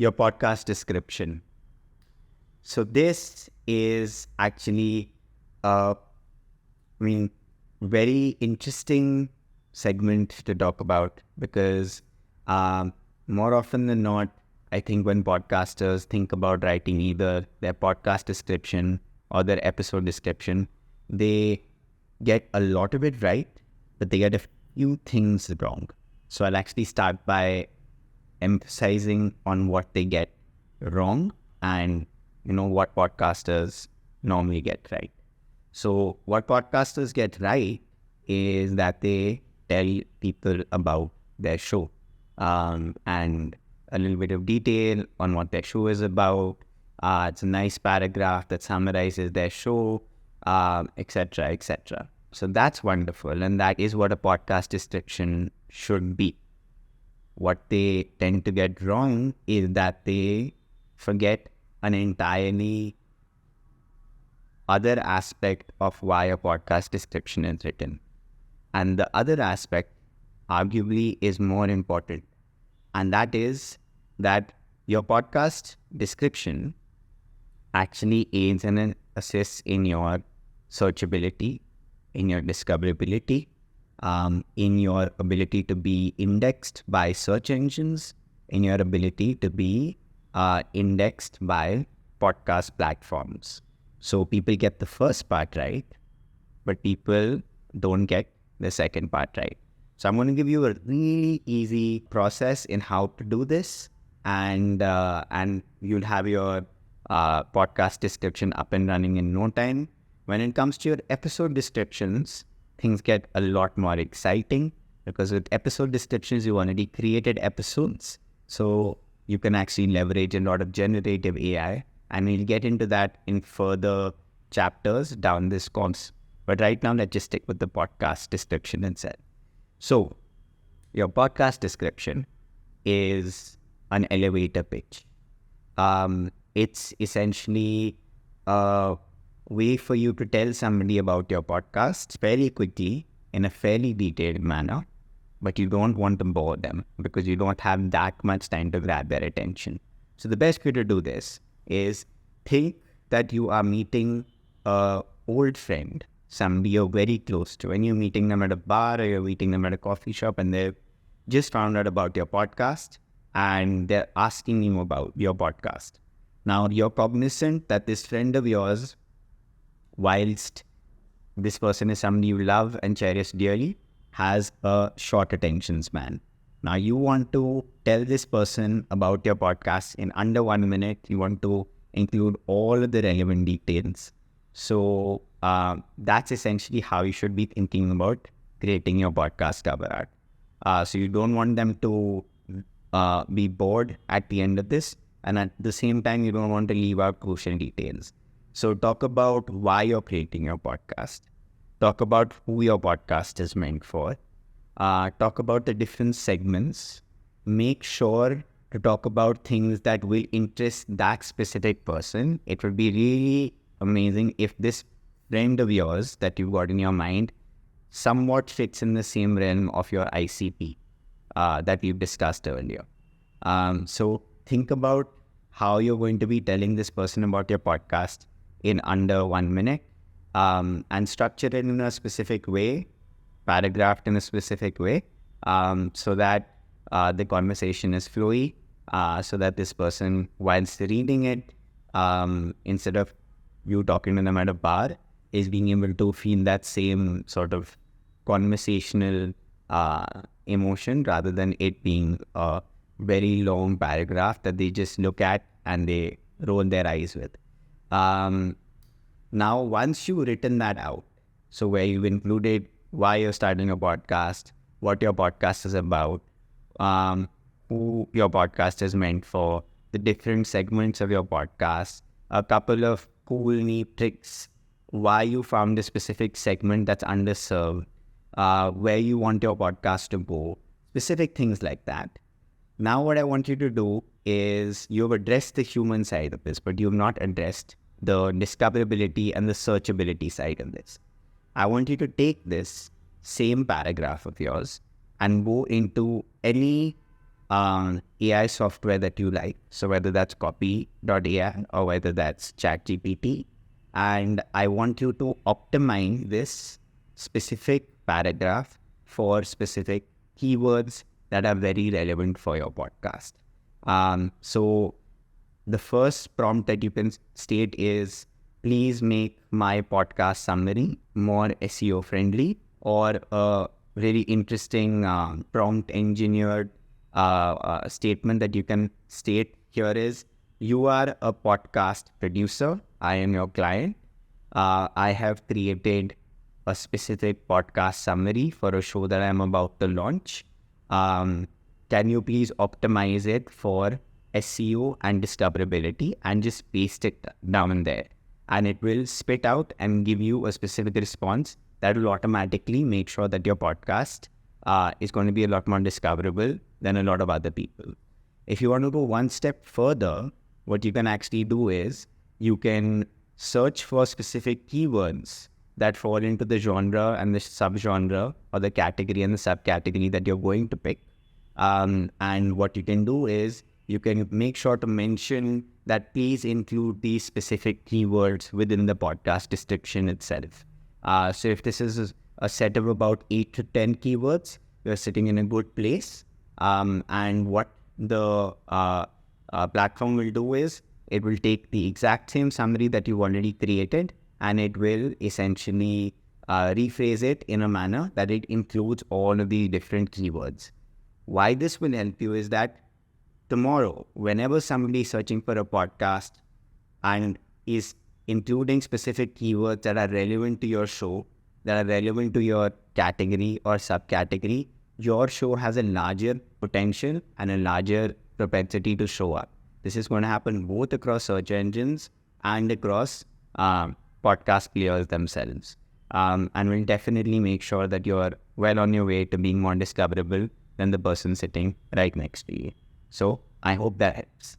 your podcast description. So this is actually, very interesting segment to talk about because more often than not, I think when podcasters think about writing either their podcast description or their episode description, they get a lot of it right, but they get a few things wrong. So I'll actually start by emphasizing on what they get wrong and what podcasters normally get right. So what podcasters get right is that they tell people about their show and a little bit of detail on what their show is about. It's a nice paragraph that summarizes their show, etc., etc. So that's wonderful, and that is what a podcast description should be. What they tend to get wrong is that they forget an entirely other aspect of why a podcast description is written. And the other aspect, arguably, is more important. And that is that your podcast description actually aids and assists in your searchability, in your discoverability, in your ability to be indexed by search engines, in your ability to be indexed by podcast platforms. So people get the first part right, but people don't get the second part right. So I'm going to give you a really easy process in how to do this, and you'll have your podcast description up and running in no time. When it comes to your episode descriptions, things get a lot more exciting because with episode descriptions, you already created episodes. So you can actually leverage a lot of generative AI, and we'll get into that in further chapters down this course. But right now, let's just stick with the podcast description itself. So your podcast description is an elevator pitch. It's essentially a way for you to tell somebody about your podcast fairly quickly in a fairly detailed manner, but you don't want to bore them because you don't have that much time to grab their attention. So the best way to do this is think that you are meeting an old friend, somebody you're very close to, and you're meeting them at a bar or you're meeting them at a coffee shop, and they've just found out about your podcast and they're asking you about your podcast. Now, you're cognizant that this friend of yours, whilst this person is somebody you love and cherish dearly, has a short attention span. Now, you want to tell this person about your podcast in under 1 minute. You want to include all of the relevant details. So that's essentially how you should be thinking about creating your podcast cover art. So you don't want them to be bored at the end of this. And at the same time, you don't want to leave out crucial details. So talk about why you're creating your podcast. Talk about who your podcast is meant for. Talk about the different segments. Make sure to talk about things that will interest that specific person. It would be really amazing if this friend of yours that you've got in your mind somewhat fits in the same realm of your ICP that we've discussed earlier. So think about how you're going to be telling this person about your podcast in under 1 minute, and structure it in a specific way, paragraphed in a specific way, so that the conversation is flowy, so that this person, whilst reading it, instead of you talking to them at a bar, is being able to feel that same sort of conversational emotion rather than it being a very long paragraph that they just look at and they roll their eyes with. Now, once you've written that out, so where you've included why you're starting a podcast, what your podcast is about, who your podcast is meant for, the different segments of your podcast, a couple of cool, neat tricks, why you found a specific segment that's underserved, where you want your podcast to go, specific things like that. Now what I want you to do is you've addressed the human side of this, but you've not addressed the discoverability and the searchability side of this. I want you to take this same paragraph of yours and go into any AI software that you like. So whether that's copy.ai or whether that's ChatGPT. And I want you to optimize this specific paragraph for specific keywords that are very relevant for your podcast. So the first prompt that you can state is, please make my podcast summary more SEO friendly, or a very interesting prompt engineered statement that you can state here is, you are a podcast producer, I am your client. I have created a specific podcast summary for a show that I'm about to launch. Can you please optimize it for SEO and discoverability, and just paste it down there, and it will spit out and give you a specific response that will automatically make sure that your podcast is going to be a lot more discoverable than a lot of other people. If you want to go one step further, what you can actually do is you can search for specific keywords that fall into the genre and the subgenre, or the category and the subcategory that you're going to pick. And what you can do is you can make sure to mention that please include these specific keywords within the podcast description itself. So if this is a set of about 8 to 10 keywords, you're sitting in a good place. And what the platform will do is it will take the exact same summary that you've already created, and it will essentially rephrase it in a manner that it includes all of the different keywords. Why this will help you is that tomorrow, whenever somebody is searching for a podcast and is including specific keywords that are relevant to your show, that are relevant to your category or subcategory, your show has a larger potential and a larger propensity to show up. This is going to happen both across search engines and across podcast players themselves. And will definitely make sure that you're well on your way to being more discoverable than the person sitting right next to you. So I hope that helps.